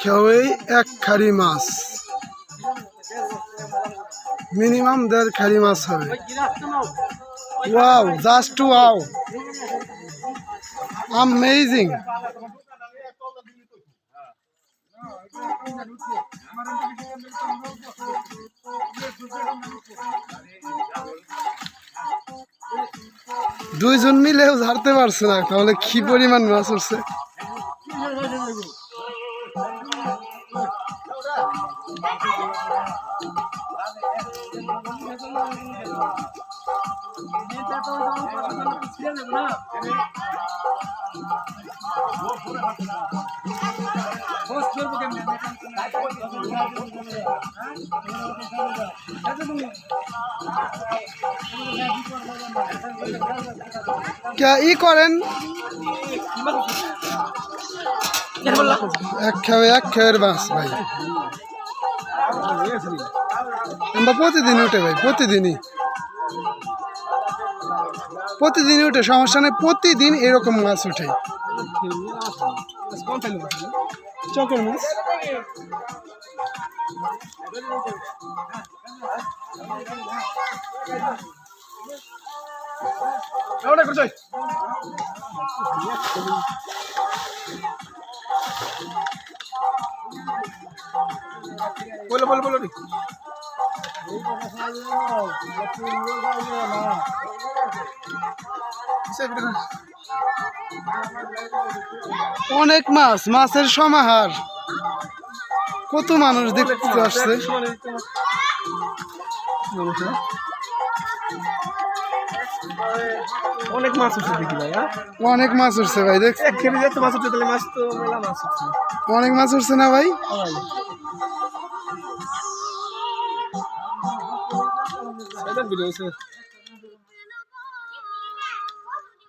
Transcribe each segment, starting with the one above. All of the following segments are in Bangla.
খেয়েই এক খারি মাছ, মিনিমাম 1.5 খারি মাছ হবে। Wow, just wow, amazing. দুইজন মিলেও ঝাড়তে পারছে না, তাহলে কি পরিমাণ মাছ উঠছে। ই করেন এক খেয়ের মাছ ভাই, আমরা প্রতিদিন উঠে ভাই, প্রতিদিনই উঠে, সমস্যা নেই, প্রতিদিন এরকম মাছ উঠে। চকের মাছ বলো অনেক মাছ, মাছের সমাহার, কত মানুষ দেখতে আসছে। অনেক মাছ উঠছে দেখি ভাই, অনেক মাছ উঠছে ভাই, দেখ মাছ উঠছে, তাহলে মাছ তো মেলা মাছ উঠছে, অনেক মাছ উঠছে না ভাই।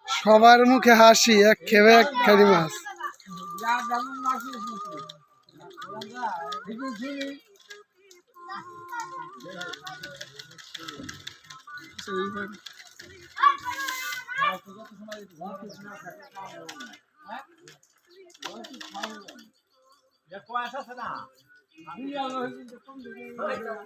সবার মুখে হাসি, এক খেয়ে এক খারি মাছ।